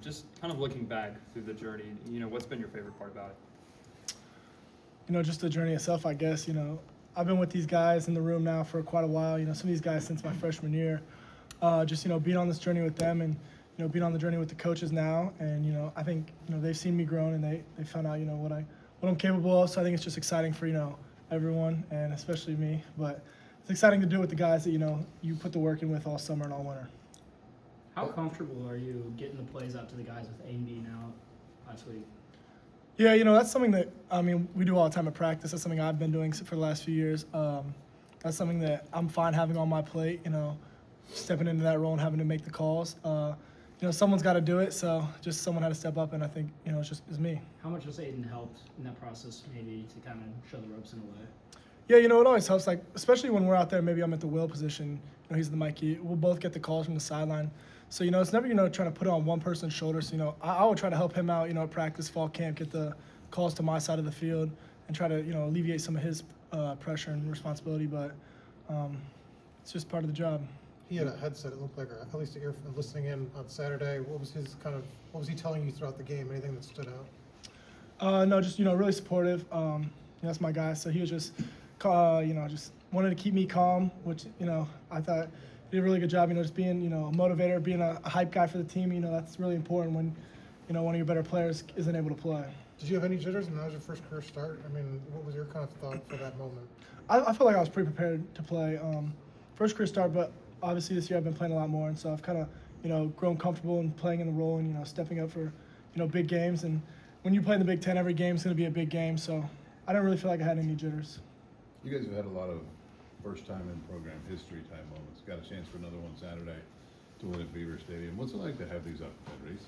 Just kind of looking back through the journey, what's been your favorite part about it? Just the journey itself, I guess. I've been with these guys in the room now for quite a while. Some of these guys since my freshman year. Just being on this journey with them and being on the journey with the coaches now, and I think they've seen me grown and they found out what I'm capable of. So I think it's just exciting for everyone and especially me. But it's exciting to do with the guys that you put the work in with all summer and all winter. How comfortable are you getting the plays out to the guys with A and B now last week? Yeah, that's something that, we do all the time at practice. That's something I've been doing for the last few years. That's something that I'm fine having on my plate, stepping into that role and having to make the calls. Someone's got to do it, so just someone had to step up, and I think, it's me. How much has Aiden helped in that process maybe to kind of show the ropes in a way? Yeah, it always helps, especially when we're out there, maybe I'm at the will position, he's the Mikey. We'll both get the calls from the sideline. So, it's never, trying to put it on one person's shoulders. I would try to help him out, at practice, fall camp, get the calls to my side of the field and try to, alleviate some of his pressure and responsibility. But it's just part of the job. He had a headset, it looked like, or at least you're listening in on Saturday. What was he telling you throughout the game? Anything that stood out? No, just, really supportive. That's my guy. So he was just, just wanted to keep me calm, which, I thought he did a really good job, just being, a motivator, being a hype guy for the team. That's really important when, one of your better players isn't able to play. Did you have any jitters when that was your first career start? What was your kind of thought for that moment? I felt like I was pretty prepared to play. First career start, but obviously this year I've been playing a lot more, and so I've kind of, grown comfortable in playing in the role and, stepping up for, big games. And when you play in the Big Ten, every game's going to be a big game, so I didn't really feel like I had any jitters. You guys have had a lot of first time in program history type moments. Got a chance for another one Saturday to win at Beaver Stadium. What's it like to have these up at Reese?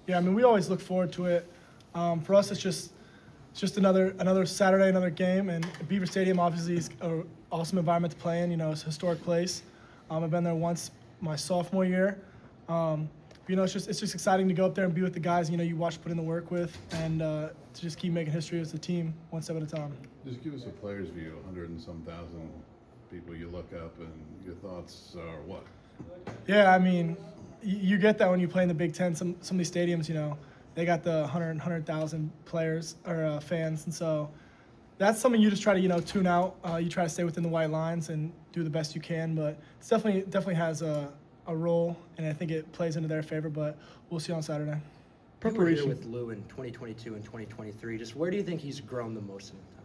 Yeah, we always look forward to it. For us, it's just another Saturday, another game, and Beaver Stadium obviously is an awesome environment to play in. It's a historic place. I've been there once my sophomore year. It's just exciting to go up there and be with the guys you watch put in the work with, and to just keep making history as a team one step at a time. Just give us a player's view. 100 and some thousand people you look up, and your thoughts are what? Yeah, you get that when you play in the Big Ten. Some of these stadiums, they got the 100,000 players or fans, and so that's something you just try to tune out. You try to stay within the white lines and do the best you can, but it definitely has a role, and I think it plays into their favor. But we'll see on Saturday. You were here with Lou in 2022 and 2023. Just where do you think he's grown the most in the time?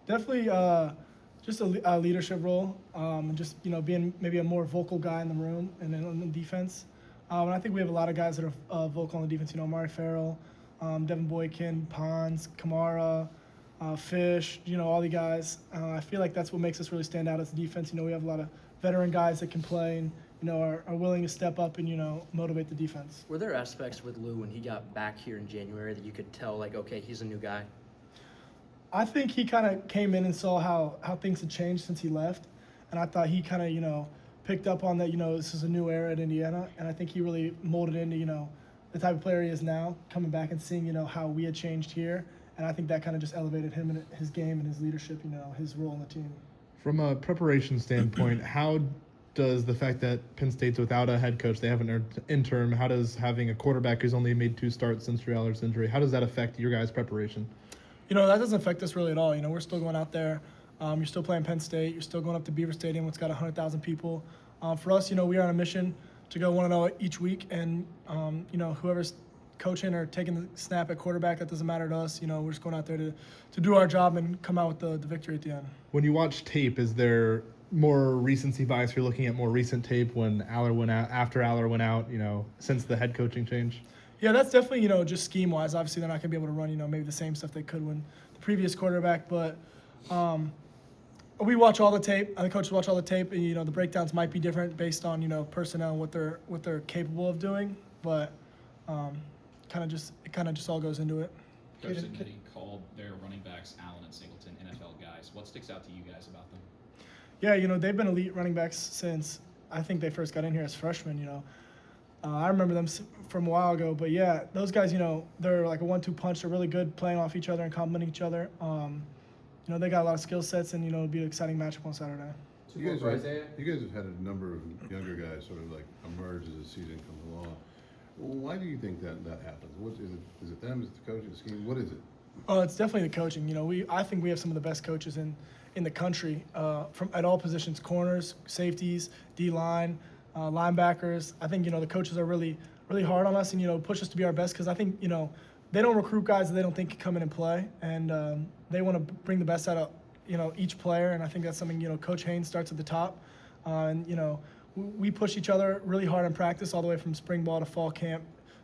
Definitely just a leadership role, and just being maybe a more vocal guy in the room and then on the defense. And I think we have a lot of guys that are vocal on the defense. Amari Farrell, Devin Boykin, Pons, Kamara, Fish. All the guys. I feel like that's what makes us really stand out as a defense. We have a lot of veteran guys that can play and are willing to step up and motivate the defense. Were there aspects with Lou when he got back here in January that you could tell, like, okay, he's a new guy? I think he kind of came in and saw how things had changed since he left, and I thought he kind of picked up on that. This is a new era at Indiana, and I think he really molded into the type of player he is now, coming back and seeing how we had changed here, and I think that kind of just elevated him and his game and his leadership, his role in the team. From a preparation standpoint, how does the fact that Penn State's without a head coach, they have an interim, how does having a quarterback who's only made 2 starts since Drew Allar's injury, how does that affect your guys' preparation? That doesn't affect us really at all. We're still going out there. You're still playing Penn State. You're still going up to Beaver Stadium, which got 100,000 people. For us, we are on a mission to go 1-0 each week, and whoever's coaching or taking the snap at quarterback, that doesn't matter to us. We're just going out there to do our job and come out with the victory at the end. When you watch tape, is there more recency bias? You're looking at more recent tape when Aller went out, after Aller went out, since the head coaching change? Yeah, that's definitely, just scheme-wise. Obviously, they're not going to be able to run, maybe the same stuff they could when the previous quarterback. But we watch all the tape. The coaches watch all the tape, and, the breakdowns might be different based on, personnel and what they're capable of doing. But it kind of just all goes into it. Coach Cignetti called their running backs, Allen and Singleton, NFL guys. What sticks out to you guys about them? Yeah, they've been elite running backs since I think they first got in here as freshmen, I remember them from a while ago, but yeah, those guys, they're like a 1-2 punch. They're really good playing off each other and complimenting each other. They got a lot of skill sets, and it'll be an exciting matchup on Saturday. You guys have had a number of younger guys sort of like emerge as the season comes along. Why do you think that happens? What is it? Is it them? Is it the coaching scheme? What is it? Oh, it's definitely the coaching. You know, I think we have some of the best coaches in the country from at all positions: corners, safeties, D line, linebackers. I think the coaches are really hard on us and push us to be our best because I think they don't recruit guys that they don't think can come in and play, and they want to bring the best out of each player. And I think that's something Coach Haynes starts at the top, and we push each other really hard in practice all the way from spring ball to fall camp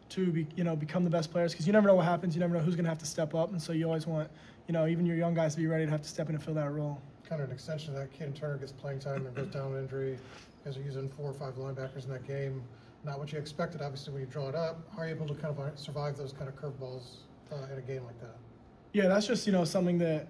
to become the best players because you never know what happens. You never know who's going to have to step up, and so you always want even your young guys to be ready to have to step in and fill that role. Kind of an extension of that. Caden Turner gets playing time and goes down with injury. You guys are using 4 or 5 linebackers in that game. Not what you expected, obviously, when you draw it up. How are you able to kind of survive those kind of curveballs in a game like that? Yeah, that's just something that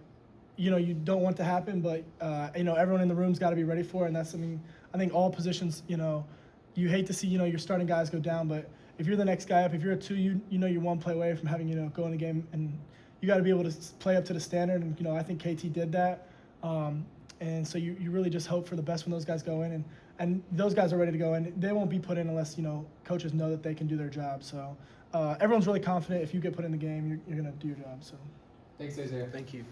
you don't want to happen, but everyone in the room's got to be ready for it, and that's something I think all positions you hate to see your starting guys go down, but if you're the next guy up, if you're a 2, you're 1 play away from having go in the game, and you got to be able to play up to the standard, and I think KT did that, and so you really just hope for the best when those guys go in, and those guys are ready to go in. They won't be put in unless coaches know that they can do their job. So everyone's really confident. If you get put in the game, you're going to do your job. So Thank you.